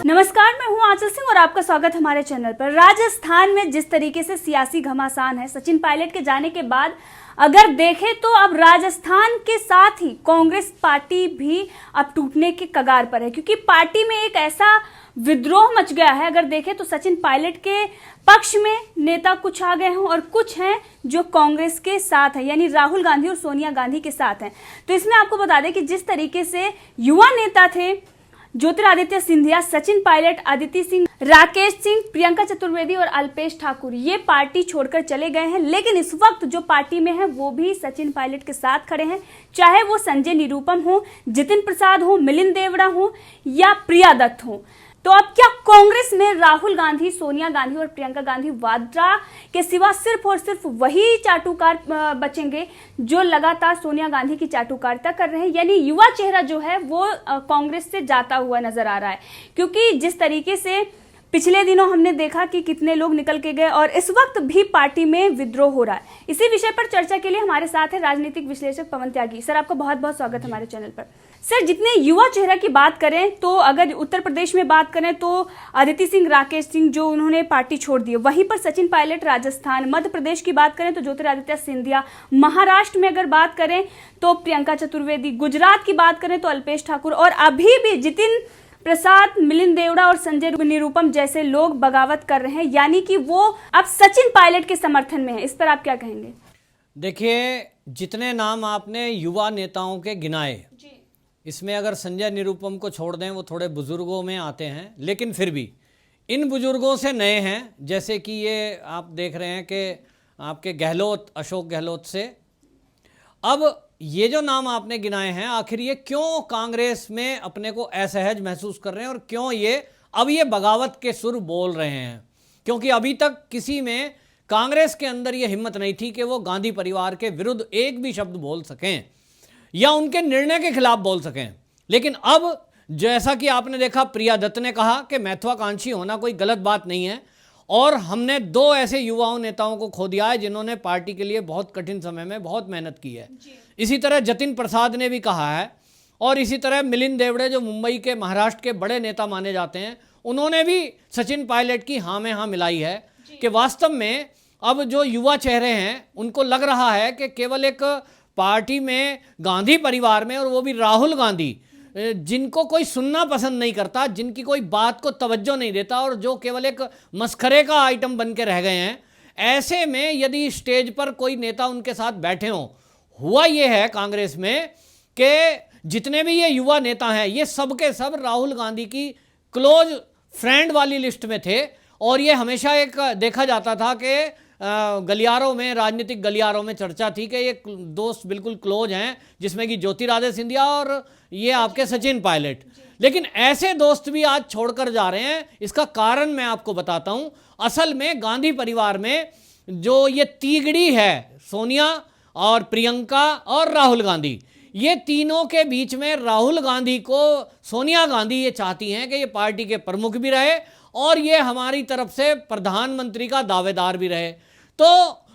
नमस्कार, मैं हूं आंचल सिंह और आपका स्वागत है हमारे चैनल पर। राजस्थान में जिस तरीके से सियासी घमासान है, सचिन पायलट के जाने के बाद अगर देखें तो अब राजस्थान के साथ ही कांग्रेस पार्टी भी अब टूटने के कगार पर है, क्योंकि पार्टी में एक ऐसा विद्रोह मच गया है। अगर देखें तो सचिन पायलट के पक्ष में नेता कुछ आ गए हैं और कुछ हैं जो कांग्रेस के साथ है, यानी राहुल गांधी और सोनिया गांधी के साथ हैं। तो इसमें आपको बता दें कि जिस तरीके से युवा नेता थे ज्योतिरादित्य सिंधिया, सचिन पायलट, अदिति सिंह, राकेश सिंह, प्रियंका चतुर्वेदी और अल्पेश ठाकुर ये पार्टी छोड़कर चले गए हैं, लेकिन इस वक्त जो पार्टी में है वो भी सचिन पायलट के साथ खड़े हैं। चाहे वो संजय निरुपम हो, जितिन प्रसाद हो, मिलिंद देवड़ा हो या प्रिया दत्त हो। तो अब क्या कांग्रेस में राहुल गांधी, सोनिया गांधी और प्रियंका गांधी वाड्रा के सिवा सिर्फ और सिर्फ वही चाटुकार बचेंगे जो लगातार सोनिया गांधी की चाटुकारिता कर रहे हैं, यानी युवा चेहरा जो है वो कांग्रेस से जाता हुआ नजर आ रहा है। क्योंकि जिस तरीके से पिछले दिनों हमने देखा कि कितने लोग निकल के गए और इस वक्त भी पार्टी में विद्रोह हो रहा है। इसी विषय पर चर्चा के लिए हमारे साथ है राजनीतिक विश्लेषक पवन त्यागी। सर, आपका बहुत बहुत स्वागत है हमारे चैनल पर। सर, जितने युवा चेहरा की बात करें तो अगर उत्तर प्रदेश में बात करें तो अदिति सिंह, राकेश सिंह जो उन्होंने पार्टी छोड़ दी, वहीं पर सचिन पायलट राजस्थान, मध्य प्रदेश की बात करें तो ज्योतिरादित्य सिंधिया, महाराष्ट्र में अगर बात करें तो प्रियंका चतुर्वेदी, गुजरात की बात करें तो अल्पेश ठाकुर और अभी भी जितिन प्रसाद, मिलिंद देवड़ा और संजय निरुपम जैसे लोग बगावत कर रहे हैं, यानी कि वो अब सचिन पायलट के समर्थन में है। इस पर आप क्या कहेंगे? देखिए, जितने नाम आपने युवा नेताओं के गिनाए, इसमें अगर संजय निरुपम को छोड़ दें, वो थोड़े बुजुर्गों में आते हैं, लेकिन फिर भी इन बुजुर्गों से नए हैं, जैसे कि ये आप देख रहे हैं कि आपके गहलोत, अशोक गहलोत से। अब ये जो नाम आपने गिनाए हैं, आखिर ये क्यों कांग्रेस में अपने को असहज महसूस कर रहे हैं और क्यों अब ये बगावत के सुर बोल रहे हैं? क्योंकि अभी तक किसी में कांग्रेस के अंदर ये हिम्मत नहीं थी कि वो गांधी परिवार के विरुद्ध एक भी शब्द बोल सकें या उनके निर्णय के खिलाफ बोल सकें। लेकिन अब जैसा कि आपने देखा, प्रिया दत्त ने कहा कि महत्वाकांक्षी होना कोई गलत बात नहीं है, और हमने दो ऐसे युवाओं नेताओं को खो दिया है जिन्होंने पार्टी के लिए बहुत कठिन समय में बहुत मेहनत की है। इसी तरह जतिन प्रसाद ने भी कहा है, और इसी तरह मिलिंद देवड़े जो मुंबई के, महाराष्ट्र के बड़े नेता माने जाते हैं, उन्होंने भी सचिन पायलट की हाँ में हाँ मिलाई है कि वास्तव में अब जो युवा चेहरे हैं उनको लग रहा है कि केवल एक पार्टी में, गांधी परिवार में, और वो भी राहुल गांधी, जिनको कोई सुनना पसंद नहीं करता, जिनकी कोई बात को तवज्जो नहीं देता और जो केवल एक मस्खरे का आइटम बन के रह गए हैं, ऐसे में यदि स्टेज पर कोई नेता उनके साथ बैठे हों, हुआ ये है कांग्रेस में कि जितने भी ये युवा नेता हैं ये सब के सब राहुल गांधी की क्लोज फ्रेंड वाली लिस्ट में थे, और ये हमेशा एक देखा जाता था कि गलियारों में, राजनीतिक गलियारों में चर्चा थी कि ये दोस्त बिल्कुल क्लोज हैं, जिसमें कि ज्योतिरादित्य सिंधिया और ये आपके सचिन पायलट। लेकिन ऐसे दोस्त भी आज छोड़कर जा रहे हैं। इसका कारण मैं आपको बताता हूं। असल में गांधी परिवार में जो ये तीगड़ी है, सोनिया और प्रियंका और राहुल गांधी, ये तीनों के बीच में राहुल गांधी को सोनिया गांधी ये चाहती हैं कि ये पार्टी के प्रमुख भी रहे और ये हमारी तरफ से प्रधानमंत्री का दावेदार भी रहे। तो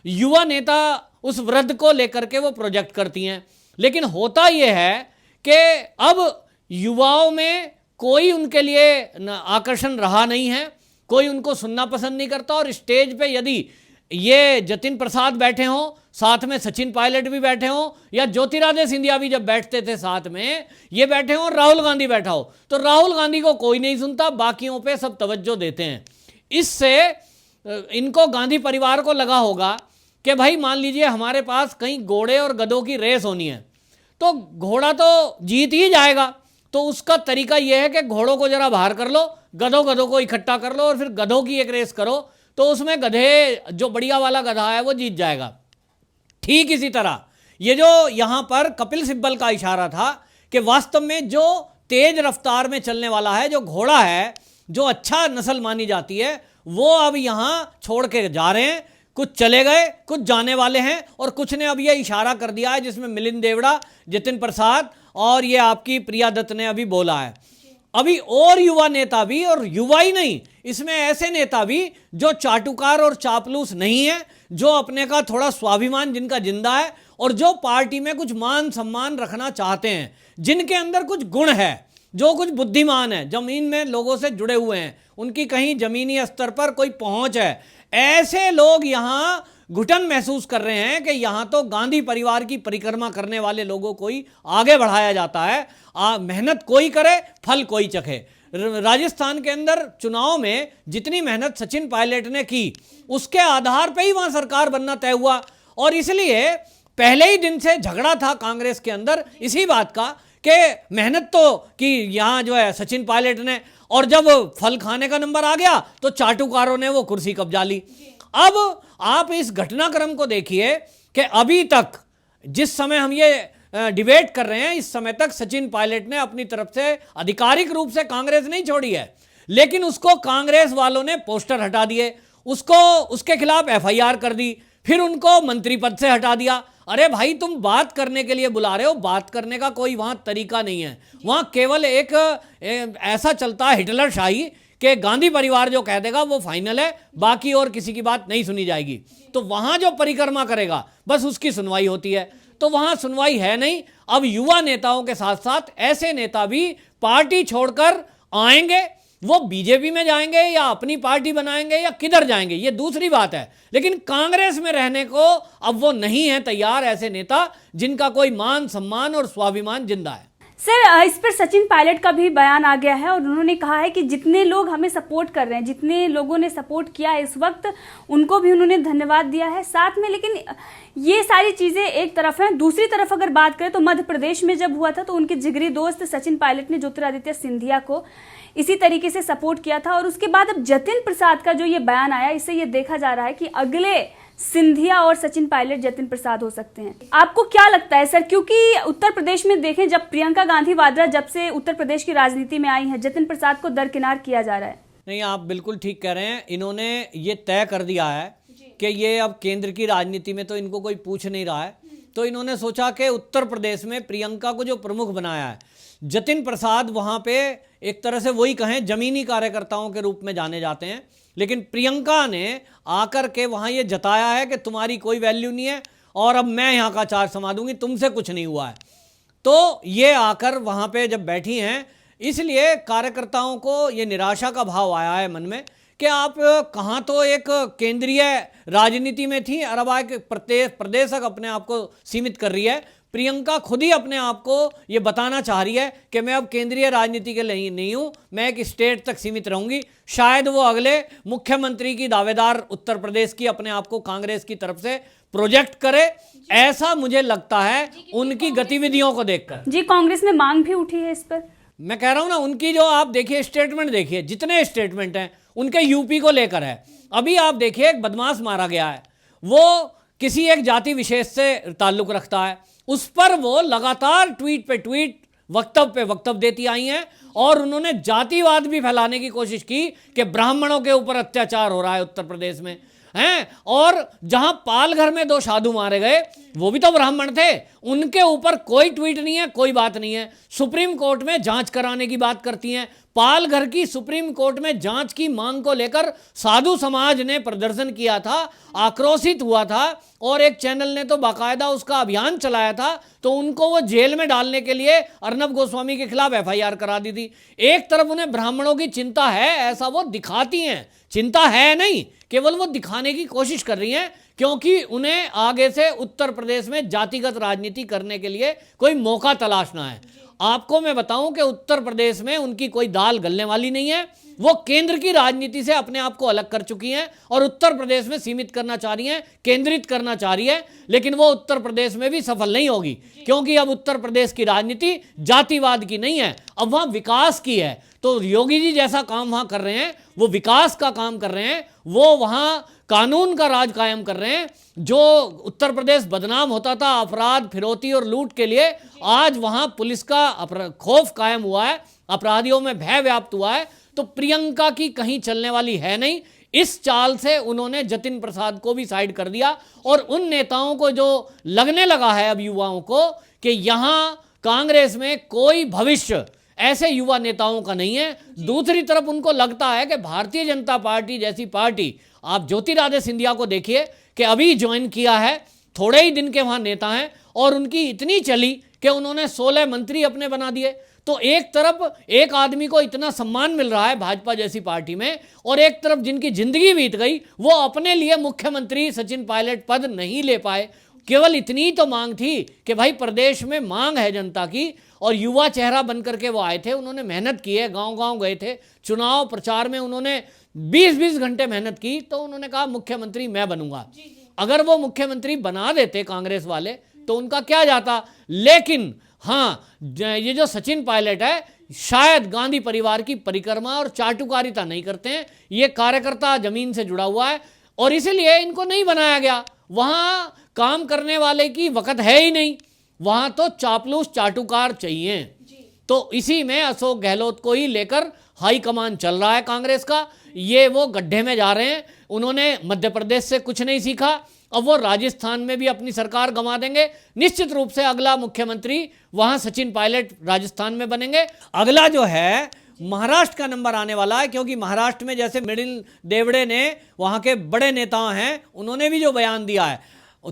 युवा नेता उस वृद्ध को लेकर के वो प्रोजेक्ट करती हैं। लेकिन होता यह है कि अब युवाओं में कोई उनके लिए आकर्षण रहा नहीं है, कोई उनको सुनना पसंद नहीं करता, और स्टेज पे यदि ये जतिन प्रसाद बैठे हों, साथ में सचिन पायलट भी बैठे हों, या ज्योतिरादित्य सिंधिया भी जब बैठते थे साथ में, ये बैठे हों, राहुल गांधी बैठा हो, तो राहुल गांधी को कोई नहीं सुनता, बाकियों पे सब तवज्जो देते हैं। इससे इनको, गांधी परिवार को लगा होगा कि भाई मान लीजिए हमारे पास कहीं घोड़े और गधों की रेस होनी है, तो घोड़ा तो जीत ही जाएगा, तो उसका तरीका यह है कि घोड़ों को जरा बाहर कर लो, गधों को इकट्ठा कर लो और फिर गधों की एक रेस करो, तो उसमें गधे, जो बढ़िया वाला गधा है वो जीत जाएगा। ठीक इसी तरह ये जो यहां पर कपिल सिब्बल का इशारा था कि वास्तव में जो तेज रफ्तार में चलने वाला है, जो घोड़ा है, जो अच्छा नस्ल मानी जाती है, वो अब यहां छोड़ के जा रहे हैं। कुछ चले गए, कुछ जाने वाले हैं, और कुछ ने अब ये इशारा कर दिया है, जिसमें मिलिंद देवड़ा, जितिन प्रसाद और ये आपकी प्रिया दत्त ने अभी बोला है। अभी और युवा नेता भी, और युवा ही नहीं, इसमें ऐसे नेता भी जो चाटुकार और चापलूस नहीं है, जो अपने का थोड़ा स्वाभिमान जिनका जिंदा है और जो पार्टी में कुछ मान सम्मान रखना चाहते हैं, जिनके अंदर कुछ गुण है, जो कुछ बुद्धिमान है, जमीन में लोगों से जुड़े हुए हैं, उनकी कहीं जमीनी स्तर पर कोई पहुंच है, ऐसे लोग यहां घुटन महसूस कर रहे हैं कि यहां तो गांधी परिवार की परिक्रमा करने वाले लोगों को ही आगे बढ़ाया जाता है। मेहनत कोई करे, फल कोई चखे। राजस्थान के अंदर चुनाव में जितनी मेहनत सचिन पायलट ने की, उसके आधार पर ही वहां सरकार बनना तय हुआ। और इसलिए पहले ही दिन से झगड़ा था कांग्रेस के अंदर इसी बात का कि मेहनत तो कि यहां जो है सचिन पायलट ने, और जब फल खाने का नंबर आ गया तो चाटुकारों ने वो कुर्सी कब्जा ली। अब आप इस घटनाक्रम को देखिए कि अभी तक जिस समय हम ये डिबेट कर रहे हैं, इस समय तक सचिन पायलट ने अपनी तरफ से आधिकारिक रूप से कांग्रेस नहीं छोड़ी है, लेकिन उसको कांग्रेस वालों ने पोस्टर हटा दिए, उसके खिलाफ एफआईआर कर दी, फिर उनको मंत्री पद से हटा दिया। अरे भाई, तुम बात करने के लिए बुला रहे हो, बात करने का कोई वहां तरीका नहीं है। वहां केवल एक ऐसा चलता है हिटलर शाही कि गांधी परिवार जो कह देगा वो फाइनल है, बाकी और किसी की बात नहीं सुनी जाएगी। तो वहां जो परिक्रमा करेगा बस उसकी सुनवाई होती है, तो वहां सुनवाई है नहीं। अब युवा नेताओं के साथ साथ ऐसे नेता भी पार्टी छोड़कर आएंगे, वो बीजेपी में जाएंगे या अपनी पार्टी बनाएंगे या किधर जाएंगे, ये दूसरी बात है। लेकिन कांग्रेस में रहने को अब वो नहीं है तैयार, ऐसे नेता जिनका कोई मान सम्मान और स्वाभिमान जिंदा है। सर, इस पर सचिन पायलट का भी बयान आ गया है और उन्होंने कहा है कि जितने लोग हमें सपोर्ट कर रहे हैं, जितने लोगों ने सपोर्ट किया है इस वक्त, उनको भी उन्होंने धन्यवाद दिया है साथ में। लेकिन ये सारी चीज़ें एक तरफ हैं, दूसरी तरफ अगर बात करें तो मध्य प्रदेश में जब हुआ था तो उनके जिगरी दोस्त सचिन पायलट ने ज्योतिरादित्य सिंधिया को इसी तरीके से सपोर्ट किया था। और उसके बाद अब जतिन प्रसाद का जो ये बयान आया, इससे ये देखा जा रहा है कि अगले सिंधिया और सचिन पायलट जतिन प्रसाद हो सकते हैं। आपको क्या लगता है सर? क्योंकि उत्तर प्रदेश में देखें, जब प्रियंका गांधी वाड्रा जब से उत्तर प्रदेश की राजनीति में आई हैं, जतिन प्रसाद को दरकिनार किया जा रहा है। नहीं, आप बिल्कुल ठीक कह रहे हैं। इन्होंने ये तय कर दिया है कि ये अब केंद्र की राजनीति में तो इनको कोई पूछ नहीं रहा है, तो इन्होंने सोचा कि उत्तर प्रदेश में प्रियंका को जो प्रमुख बनाया है, जतिन प्रसाद वहाँ पे एक तरह से वही कहें जमीनी कार्यकर्ताओं के रूप में जाने जाते हैं। लेकिन प्रियंका ने आकर के वहाँ ये जताया है कि तुम्हारी कोई वैल्यू नहीं है और अब मैं यहाँ का चार्ज संभालूंगी, तुमसे कुछ नहीं हुआ है। तो ये आकर वहाँ पे जब बैठी हैं, इसलिए कार्यकर्ताओं को ये निराशा का भाव आया है मन में कि आप कहाँ तो एक केंद्रीय राजनीति में थी, और अब एक प्रदेशक अपने आप को सीमित कर रही है। प्रियंका खुद ही अपने आप को ये बताना चाह रही है कि मैं अब केंद्रीय राजनीति के लिए नहीं हूँ, मैं एक स्टेट तक सीमित रहूंगी। शायद वो अगले मुख्यमंत्री की दावेदार उत्तर प्रदेश की अपने आप को कांग्रेस की तरफ से प्रोजेक्ट करे, ऐसा मुझे लगता है उनकी गतिविधियों को देखकर। जी, कांग्रेस में मांग भी उठी है इस पर। मैं कह रहा हूँ ना, उनकी जो आप देखिए स्टेटमेंट, देखिए जितने स्टेटमेंट हैं उनके यूपी को लेकर है। अभी आप देखिए एक बदमाश मारा गया है, वो किसी एक जाति विशेष से ताल्लुक रखता है, उस पर वो लगातार ट्वीट पे ट्वीट, वक्तव्य पे वक्तव्य देती आई हैं, और उन्होंने जातिवाद भी फैलाने की कोशिश की कि ब्राह्मणों के ऊपर अत्याचार हो रहा है उत्तर प्रदेश में हैं। और जहां पालघर में 2 साधु मारे गए, वो भी तो ब्राह्मण थे, उनके ऊपर कोई ट्वीट नहीं है, कोई बात नहीं है। सुप्रीम कोर्ट में जांच कराने की बात करती हैं। पालघर की सुप्रीम कोर्ट में जांच की मांग को लेकर साधु समाज ने प्रदर्शन किया था, आक्रोशित हुआ था, और एक चैनल ने तो बाकायदा उसका अभियान चलाया था, तो उनको वो जेल में डालने के लिए अर्नब गोस्वामी के खिलाफ एफआईआर करा दी थी। एक तरफ उन्हें ब्राह्मणों की चिंता है, ऐसा वो दिखाती हैं, चिंता है नहीं, केवल वो दिखाने की कोशिश कर रही हैं, क्योंकि उन्हें आगे से उत्तर प्रदेश में जातिगत राजनीति करने के लिए कोई मौका तलाशना है। आपको मैं बताऊं कि उत्तर प्रदेश में उनकी कोई दाल गलने वाली नहीं है। वो केंद्र की राजनीति से अपने आप को अलग कर चुकी हैं और उत्तर प्रदेश में सीमित करना चाह रही हैं, केंद्रित करना चाह रही है, लेकिन वो उत्तर प्रदेश में भी सफल नहीं होगी, क्योंकि अब उत्तर प्रदेश की राजनीति जातिवाद की नहीं है, अब वहाँ विकास की है। तो योगी जी जैसा काम वहाँ कर रहे हैं, वो विकास का काम कर रहे हैं, वो वहाँ कानून का राज कायम कर रहे हैं। जो उत्तर प्रदेश बदनाम होता था अपराध, फिरौती और लूट के लिए, आज वहाँ पुलिस का खौफ कायम हुआ है, अपराधियों में भय व्याप्त हुआ है। तो प्रियंका की कहीं चलने वाली है नहीं। इस चाल से उन्होंने जतिन प्रसाद को भी साइड कर दिया, और उन नेताओं को जो लगने लगा है अब युवाओं को कि यहाँ कांग्रेस में कोई भविष्य ऐसे युवा नेताओं का नहीं है। दूसरी तरफ उनको लगता है कि भारतीय जनता पार्टी जैसी पार्टी, आप ज्योतिरादित्य सिंधिया को देखिए कि अभी ज्वाइन किया है, थोड़े ही दिन के वहाँ नेता हैं, और उनकी इतनी चली कि उन्होंने 16 मंत्री अपने बना दिए। तो एक तरफ एक आदमी को इतना सम्मान मिल रहा है भाजपा जैसी पार्टी में, और एक तरफ जिनकी जिंदगी बीत गई वो अपने लिए मुख्यमंत्री सचिन पायलट पद नहीं ले पाए। केवल इतनी तो मांग थी कि भाई प्रदेश में मांग है जनता की, और युवा चेहरा बनकर के वो आए थे, उन्होंने मेहनत की है, गांव-गांव गए थे, चुनाव प्रचार में उन्होंने 20-20 घंटे मेहनत की, तो उन्होंने कहा मुख्यमंत्री मैं बनूंगा। अगर वो मुख्यमंत्री बना देते कांग्रेस वाले तो उनका क्या जाता। लेकिन हाँ, ये जो सचिन पायलट है शायद गांधी परिवार की परिक्रमा और चाटुकारिता नहीं करते हैं, ये कार्यकर्ता जमीन से जुड़ा हुआ है और इसीलिए इनको नहीं बनाया गया। वहां काम करने वाले की वक्त है ही नहीं, वहां तो चापलूस चाटुकार चाहिए। तो इसी में अशोक गहलोत को ही लेकर हाई कमान चल रहा है कांग्रेस का। ये वो गड्ढे में जा रहे हैं, उन्होंने मध्य प्रदेश से कुछ नहीं सीखा, अब वो राजस्थान में भी अपनी सरकार गंवा देंगे। निश्चित रूप से अगला मुख्यमंत्री वहां सचिन पायलट राजस्थान में बनेंगे। अगला जो है महाराष्ट्र का नंबर आने वाला है, क्योंकि महाराष्ट्र में जैसे मिलिंद देवड़े ने, वहां के बड़े नेता हैं, उन्होंने भी जो बयान दिया है,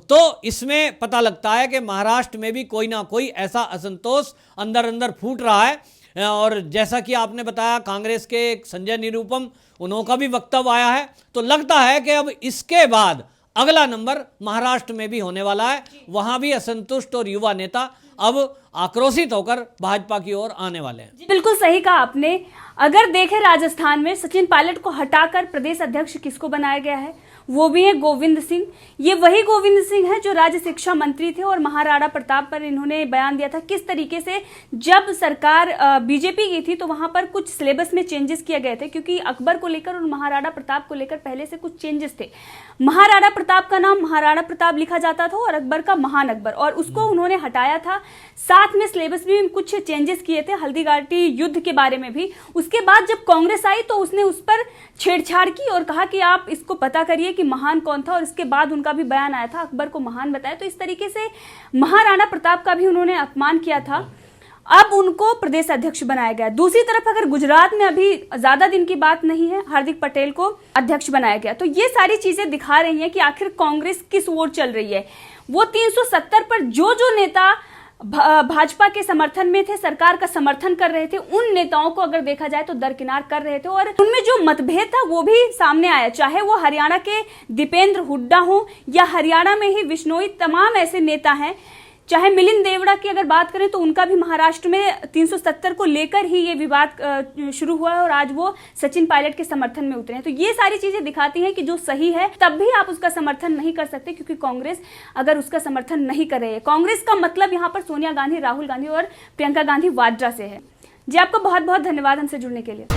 तो इसमें पता लगता है कि महाराष्ट्र में भी कोई ना कोई ऐसा असंतोष अंदर अंदर फूट रहा है। और जैसा कि आपने बताया कांग्रेस के संजय निरुपम, उनका भी वक्तव्य आया है, तो लगता है कि अब इसके बाद अगला नंबर महाराष्ट्र में भी होने वाला है। वहां भी असंतुष्ट और युवा नेता अब आक्रोशित होकर भाजपा की ओर आने वाले हैं। जी बिल्कुल सही कहा आपने। अगर देखें राजस्थान में सचिन पायलट को हटाकर प्रदेश अध्यक्ष किसको बनाया गया है, वो भी है गोविंद सिंह। ये वही गोविंद सिंह है जो राज्य शिक्षा मंत्री थे और महाराणा प्रताप पर इन्होंने बयान दिया था किस तरीके से जब सरकार बीजेपी की थी तो वहां पर कुछ सिलेबस में चेंजेस किए गए थे, क्योंकि अकबर को लेकर और महाराणा प्रताप को लेकर पहले से कुछ चेंजेस थे। महाराणा प्रताप का नाम महाराणा प्रताप लिखा जाता था और अकबर का महान अकबर, और उसको उन्होंने हटाया था। साथ में सिलेबस में कुछ चेंजेस किए थे, हल्दीघाटी युद्ध के बारे में भी। उसके बाद जब कांग्रेस आई तो उसने उस पर छेड़छाड़ की और कहा कि आप इसको पता करिए कि महान कौन था, और इसके बाद उनका भी बयान आया था, अकबर को महान बताया। तो इस तरीके से महाराणा प्रताप का भी उन्होंने अपमान किया था। अब उनको प्रदेश अध्यक्ष बनाया गया। दूसरी तरफ अगर गुजरात में अभी ज्यादा दिन की बात नहीं है, हार्दिक पटेल को अध्यक्ष बनाया गया। तो ये सारी चीजें दिखा रही हैं कि आखिर कांग्रेस किस ओर चल रही है। वो 370 पर जो जो नेता भाजपा के समर्थन में थे, सरकार का समर्थन कर रहे थे, उन नेताओं को अगर देखा जाए तो दरकिनार कर रहे थे, और उनमें जो मतभेद था वो भी सामने आया। चाहे वो हरियाणा के दीपेंद्र हुड्डा हो या हरियाणा में ही विश्नोई, तमाम ऐसे नेता हैं। चाहे मिलिंद देवड़ा की अगर बात करें तो उनका भी महाराष्ट्र में 370 को लेकर ही ये विवाद शुरू हुआ है और आज वो सचिन पायलट के समर्थन में उतरे हैं। तो ये सारी चीजें दिखाती हैं कि जो सही है तब भी आप उसका समर्थन नहीं कर सकते, क्योंकि कांग्रेस अगर उसका समर्थन नहीं कर रही है। कांग्रेस का मतलब यहाँ पर सोनिया गांधी, राहुल गांधी और प्रियंका गांधी वाड्रा से है। जी आपका बहुत बहुत धन्यवाद हमसे जुड़ने के लिए।